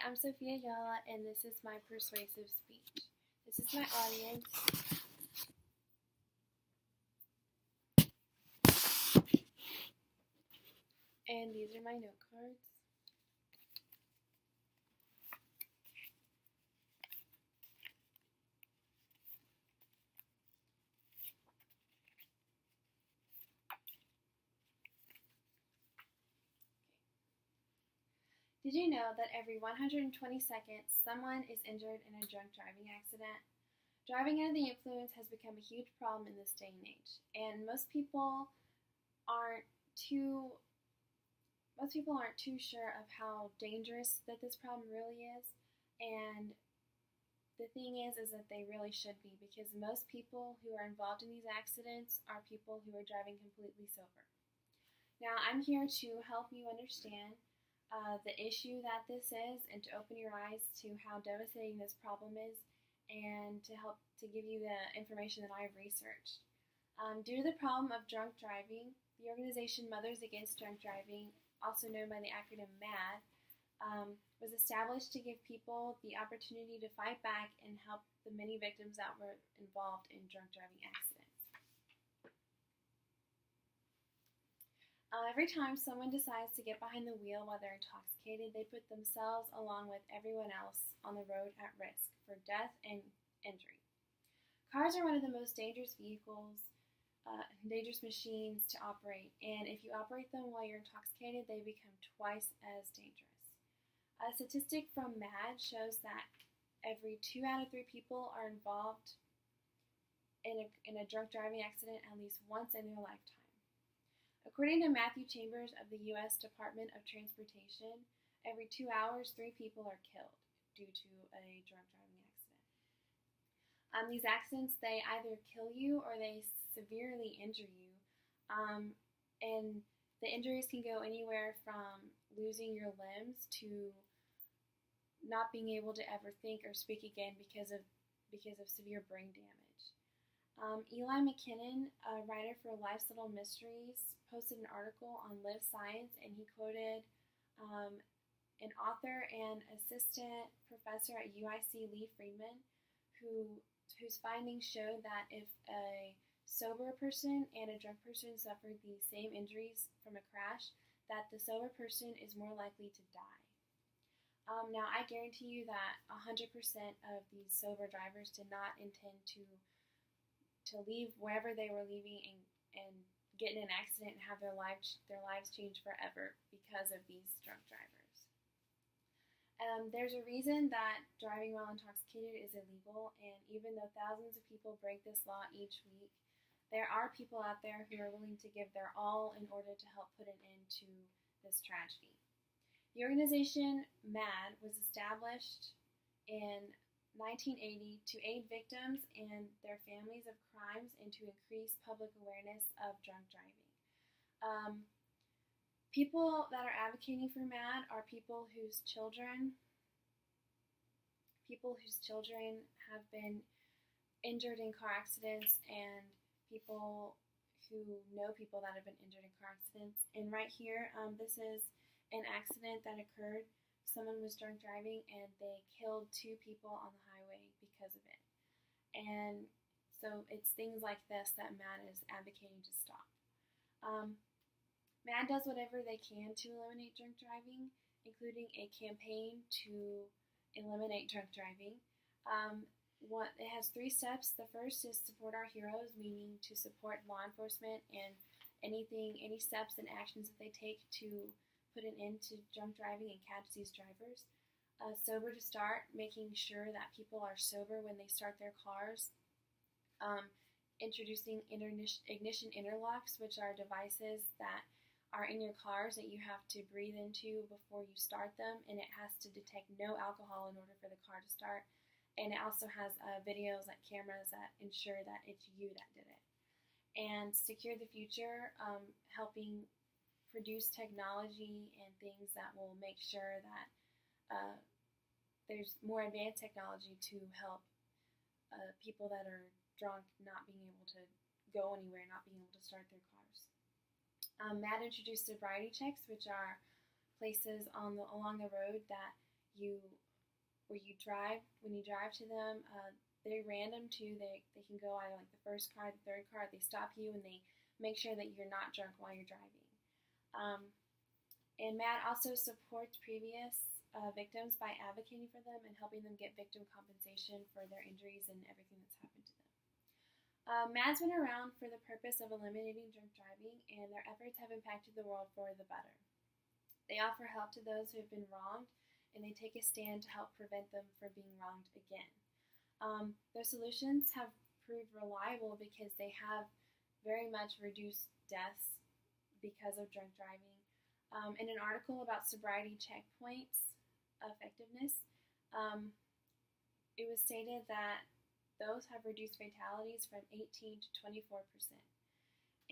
I'm Sophia Yala, and this is my persuasive speech. This is my audience. And these are my note cards. Did you know that every 120 seconds, someone is injured in a drunk driving accident? Driving under the influence has become a huge problem in this day and age, and most people aren't too sure of how dangerous that this problem really is. And the thing is that they really should be, because most people who are involved in these accidents are people who are driving completely sober. Now, I'm here to help you understand the issue that this is, and to open your eyes to how devastating this problem is, and to help to give you the information that I've researched. Due to the problem of drunk driving, the organization Mothers Against Drunk Driving, also known by the acronym MADD, was established to give people the opportunity to fight back and help the many victims that were involved in drunk driving accidents. Every time someone decides to get behind the wheel while they're intoxicated, they put themselves, along with everyone else on the road, at risk for death and injury. Cars are one of the most dangerous vehicles, dangerous machines to operate, and if you operate them while you're intoxicated, they become twice as dangerous. A statistic from MADD shows that every 2 out of 3 people are involved in a drunk driving accident at least once in their lifetime. According to Matthew Chambers of the U.S. Department of Transportation, every 2 hours, 3 people are killed due to a drunk driving accident. These accidents, they either kill you or they severely injure you. And the injuries can go anywhere from losing your limbs to not being able to ever think or speak again because of severe brain damage. Eli McKinnon, a writer for Life's Little Mysteries, posted an article on Live Science, and he quoted an author and assistant professor at UIC, Lee Friedman, whose findings showed that if a sober person and a drunk person suffered the same injuries from a crash, that the sober person is more likely to die. Now, I guarantee you that 100% of these sober drivers did not intend to leave wherever they were leaving and get in an accident and have their lives changed forever because of these drunk drivers. There's a reason that driving while intoxicated is illegal, and even though thousands of people break this law each week, there are people out there who are willing to give their all in order to help put an end to this tragedy. The organization MADD was established in 1980 to aid victims and their families of crimes and to increase public awareness of drunk driving. People that are advocating for MADD are people whose children have been injured in car accidents, and people who know people that have been injured in car accidents. And right here, this is an accident that occurred. Someone was drunk driving and they killed 2 people on the highway because of it. And so it's things like this that MADD is advocating to stop. MADD does whatever they can to eliminate drunk driving, including a campaign to eliminate drunk driving. It has 3 steps. The first is support our heroes, meaning to support law enforcement and any steps and actions that they take to put an end to drunk driving and catch these drivers. Sober to start, making sure that people are sober when they start their cars. Introducing ignition interlocks, which are devices that are in your cars that you have to breathe into before you start them, and it has to detect no alcohol in order for the car to start. And it also has videos, like cameras, that ensure that it's you that did it. And secure the future, helping produce technology and things that will make sure that there's more advanced technology to help people that are drunk not being able to go anywhere, not being able to start their cars. MADD introduced sobriety checks, which are places along the road that you when you drive to them, they're random too. They can go either like the first car, the third car. They stop you and they make sure that you're not drunk while you're driving. And MADD also supports previous victims by advocating for them and helping them get victim compensation for their injuries and everything that's happened to them. MADD's been around for the purpose of eliminating drunk driving, and their efforts have impacted the world for the better. They offer help to those who have been wronged, and they take a stand to help prevent them from being wronged again. Their solutions have proved reliable because they have very much reduced deaths because of drunk driving. In an article about sobriety checkpoints effectiveness, it was stated that those have reduced fatalities from 18 to 24%.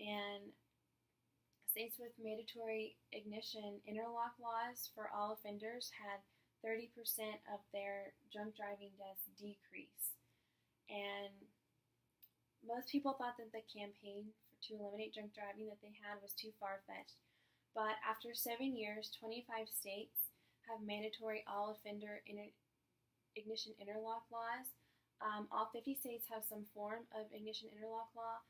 And states with mandatory ignition interlock laws for all offenders had 30% of their drunk driving deaths decrease. And most people thought that the campaign to eliminate drunk driving that they had was too far-fetched. But after 7 years, 25 states have mandatory all-offender ignition interlock laws. All 50 states have some form of ignition interlock law,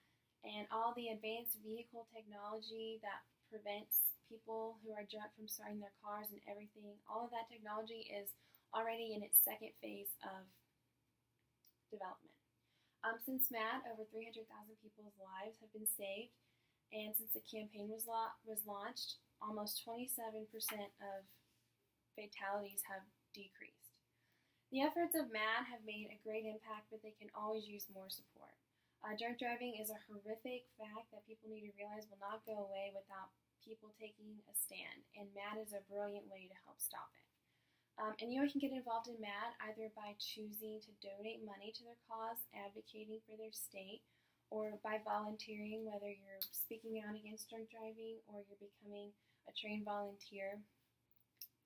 and all the advanced vehicle technology that prevents people who are drunk from starting their cars and everything, all of that technology is already in its second phase of development. Since MADD, over 300,000 people's lives have been saved, and since the campaign was launched, almost 27% of fatalities have decreased. The efforts of MADD have made a great impact, but they can always use more support. Drunk driving is a horrific fact that people need to realize will not go away without people taking a stand, and MADD is a brilliant way to help stop it. And you can get involved in MADD either by choosing to donate money to their cause, advocating for their state, or by volunteering, whether you're speaking out against drunk driving or you're becoming a trained volunteer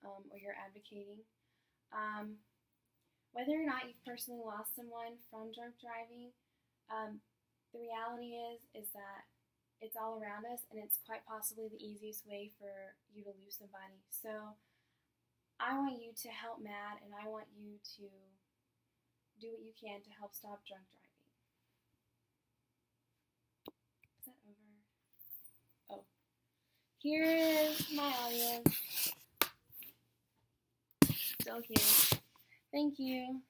or you're advocating. Whether or not you've personally lost someone from drunk driving, the reality is that it's all around us, and it's quite possibly the easiest way for you to lose somebody. So I want you to help MADD, and I want you to do what you can to help stop drunk driving. Is that over? Oh. Here is my audience. Still here. Thank you.